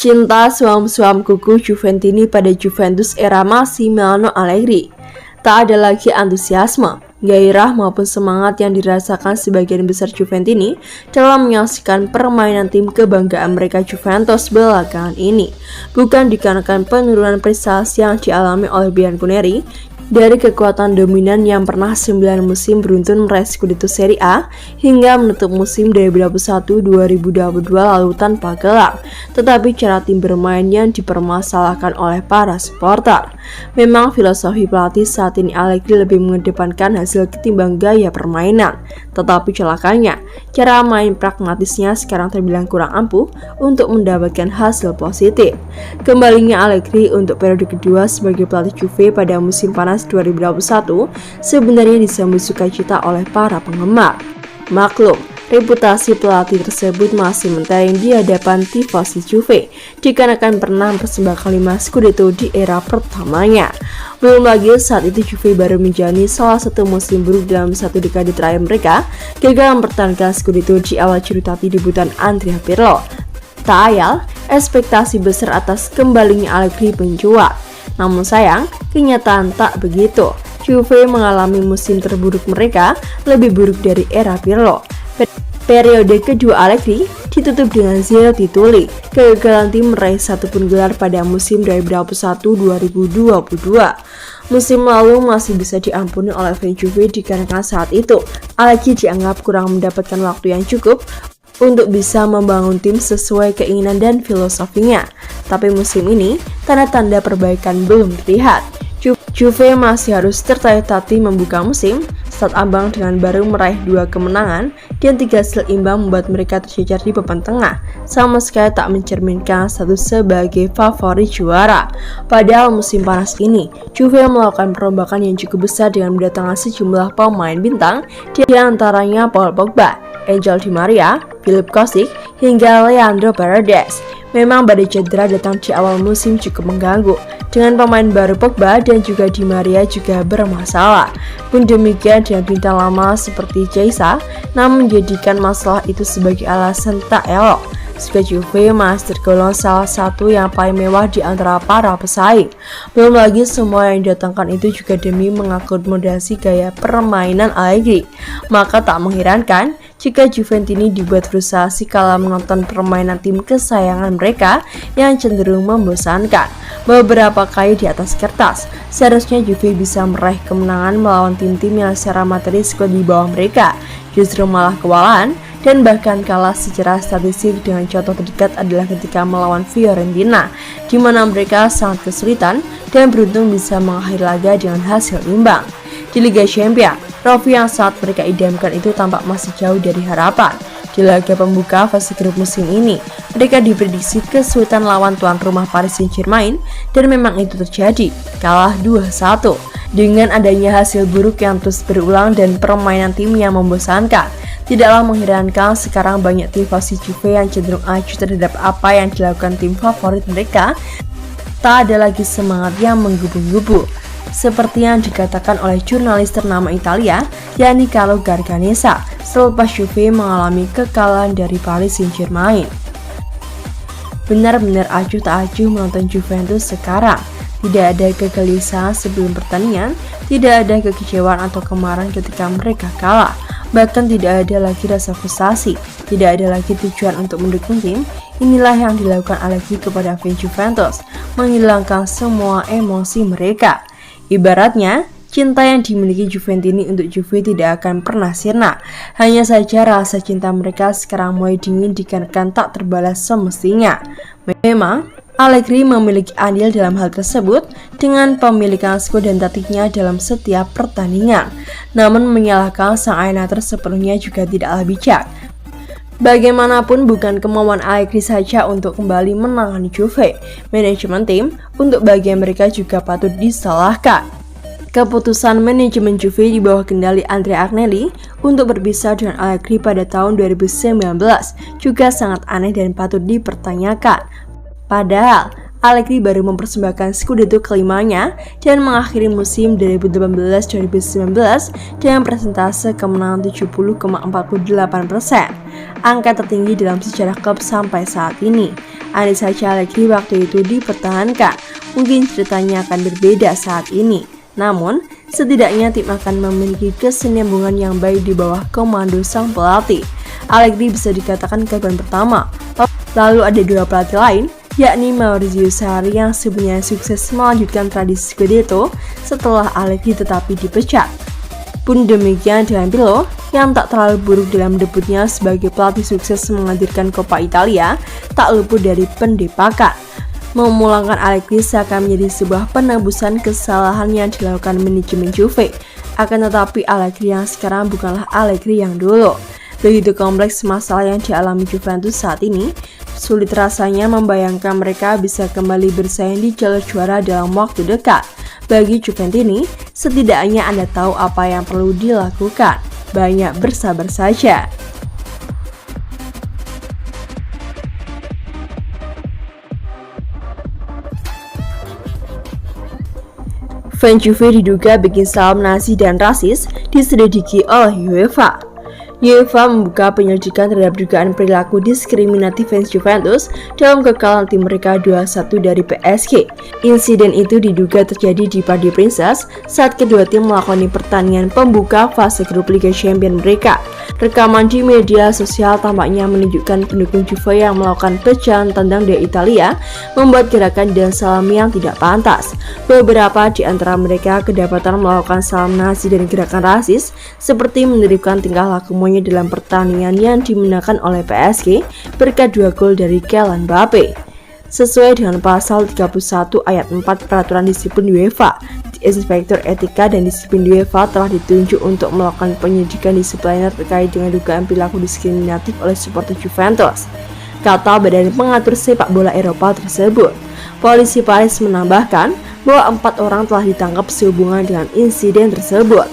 Cinta suam-suam kuku Juventini pada Juventus era Massimiliano Allegri. Tak ada lagi antusiasme, gairah maupun semangat yang dirasakan sebagian besar Juventini dalam menyaksikan permainan tim kebanggaan mereka Juventus belakangan ini. Bukan dikarenakan penurunan prestasi yang dialami oleh Bianconeri dari kekuatan dominan yang pernah 9 musim beruntun meraih Scudetto Serie A hingga menutup musim 2021-2022 lalu tanpa gelar, tetapi cara tim bermain yang dipermasalahkan oleh para supporter. Memang filosofi pelatih saat ini Allegri lebih mengedepankan hasil ketimbang gaya permainan, tetapi celakanya cara main pragmatisnya sekarang terbilang kurang ampuh untuk mendapatkan hasil positif. Kembalinya Allegri untuk periode kedua sebagai pelatih Juve pada musim panas 2021 sebenarnya disambut sukacita oleh para penggemar. Maklum, reputasi pelatih tersebut masih mentereng di hadapan tifosi Juve dikarenakan pernah mempersembahkan 5 Scudetto di era pertamanya. Belum lagi saat itu Juve baru menjalani salah satu musim buruk dalam satu dekade terakhir mereka, gagal mempertahankan Scudetto di awal cerutati debutan Andrea Pirlo. Tak ayal, ekspektasi besar atas kembalinya Allegri mencuat. Namun sayang, kenyataan tak begitu. Juve mengalami musim terburuk mereka, lebih buruk dari era Pirlo. Periode kedua Allegri ditutup dengan 0 titoli, kegagalan tim meraih satupun gelar pada musim 2021-2022. Musim lalu masih bisa diampuni oleh fans Juve dikarenakan saat itu Allegri dianggap kurang mendapatkan waktu yang cukup untuk bisa membangun tim sesuai keinginan dan filosofinya. Tapi musim ini, tanda-tanda perbaikan belum terlihat. Juve masih harus tertatih membuka musim saat ambang dengan baru meraih 2 kemenangan dan 3 hasil imbang membuat mereka tercecer di papan tengah, sama sekali tak mencerminkan status sebagai favorit juara. Padahal musim panas ini, Juve melakukan perombakan yang cukup besar dengan mendatangkan sejumlah pemain bintang, di antaranya Paul Pogba, Angel Di Maria, Philipp Kostic, hingga Leandro Paredes. Memang badai cedera datang di awal musim cukup mengganggu, dengan pemain baru Pogba dan juga Di Maria juga bermasalah. Pun demikian dengan bintang lama seperti Chiesa, namun menjadikan masalah itu sebagai alasan tak elok. Skuad Juve masih tergolong salah satu yang paling mewah di antara para pesaing. Belum lagi semua yang didatangkan itu juga demi mengakomodasi gaya permainan Allegri. Maka tak mengherankan jika Juventini dibuat frustasi kala menonton permainan tim kesayangan mereka yang cenderung membosankan. Beberapa kali di atas kertas, seharusnya Juve bisa meraih kemenangan melawan tim-tim yang secara materi skuad di bawah mereka, justru malah kewalahan dan bahkan kalah secara statistik. Dengan contoh terdekat adalah ketika melawan Fiorentina, di mana mereka sangat kesulitan dan beruntung bisa mengakhiri laga dengan hasil imbang. Di Liga Champions, trofi yang saat mereka idamkan itu tampak masih jauh dari harapan. Di laga pembuka fase grup musim ini, mereka diprediksi kesulitan lawan tuan rumah Paris Saint-Germain, dan memang itu terjadi, kalah 2-1. Dengan adanya hasil buruk yang terus berulang dan permainan tim yang membosankan, tidaklah mengherankan sekarang banyak tifosi Juve yang cenderung acuh terhadap apa yang dilakukan tim favorit mereka. Tak ada lagi semangat yang menggebu-gebu, seperti yang dikatakan oleh jurnalis ternama Italia, yakni Carlo Garganesa, selepas Juve mengalami kekalahan dari Paris Saint-Germain. Benar-benar acuh tak acuh menonton Juventus sekarang. Tidak ada kegelisahan sebelum pertandingan, tidak ada kekecewaan atau kemarahan ketika mereka kalah. Bahkan tidak ada lagi rasa frustasi, tidak ada lagi tujuan untuk mendukung tim. Inilah yang dilakukan Allegri kepada fans Juventus, menghilangkan semua emosi mereka. Ibaratnya, cinta yang dimiliki Juventini untuk Juve tidak akan pernah sirna. Hanya saja rasa cinta mereka sekarang mulai dingin dikarenakan tak terbalas semestinya. Memang, Allegri memiliki andil dalam hal tersebut dengan pemilikan skuad dan taktiknya dalam setiap pertandingan. Namun menyalahkan sang ayahnatar sepenuhnya juga tidaklah bijak. Bagaimanapun bukan kemauan Allegri saja untuk kembali menangani Juve. Manajemen tim untuk bagian mereka juga patut disalahkan. Keputusan manajemen Juve di bawah kendali Andrea Agnelli untuk berpisah dengan Allegri pada tahun 2019 juga sangat aneh dan patut dipertanyakan. Padahal Allegri baru mempersembahkan Scudetto kelimanya dan mengakhiri musim 2018-2019 dengan persentase kemenangan 70,48%, angka tertinggi dalam sejarah klub sampai saat ini. Andai saja Allegri waktu itu dipertahankan, mungkin ceritanya akan berbeda saat ini. Namun, setidaknya tim akan memiliki kesinambungan yang baik di bawah komando sang pelatih. Allegri bisa dikatakan korban pertama. Lalu ada dua pelatih lain, yakni Maurizio Sarri yang sebenarnya sukses melanjutkan tradisi Scudetto setelah Allegri tetapi dipecat. Pun demikian dengan Pirlo yang tak terlalu buruk dalam debutnya sebagai pelatih sukses menghadirkan Coppa Italia, tak luput dari pendepakan. Memulangkan Allegri seakan menjadi sebuah penebusan kesalahan yang dilakukan manajemen Juve. Akan tetapi Allegri yang sekarang bukanlah Allegri yang dulu. Begitu kompleks masalah yang dialami Juventus saat ini, sulit rasanya membayangkan mereka bisa kembali bersaing di jalur juara dalam waktu dekat. Bagi Juventini, setidaknya Anda tahu apa yang perlu dilakukan. Banyak bersabar saja. Fans Juve diduga bikin salam Nazi dan rasis diselidiki oleh UEFA. UEFA membuka penyelidikan terhadap dugaan perilaku diskriminatif fans Juventus dalam kekalahan tim mereka 2-1 dari PSG. Insiden itu diduga terjadi di Parc des Princes saat kedua tim melakoni pertandingan pembuka fase grup Liga Champions mereka. Rekaman di media sosial tampaknya menunjukkan pendukung Juve yang melakukan pecahan tendang di Italia membuat gerakan dan salam yang tidak pantas. Beberapa di antara mereka kedapatan melakukan salam Nazi dan gerakan rasis seperti menirukan tingkah laku monyet dalam pertandingan yang dimenangkan oleh PSG berkat 2 gol dari Kylian Mbappe. Sesuai dengan pasal 31 ayat 4 peraturan disiplin UEFA, Inspektur Etika dan Disiplin UEFA telah ditunjuk untuk melakukan penyelidikan disipliner terkait dengan dugaan perilaku diskriminatif oleh supporter Juventus, kata Badan Pengatur Sepak Bola Eropa tersebut. Polisi Paris menambahkan bahwa 4 orang telah ditangkap sehubungan dengan insiden tersebut.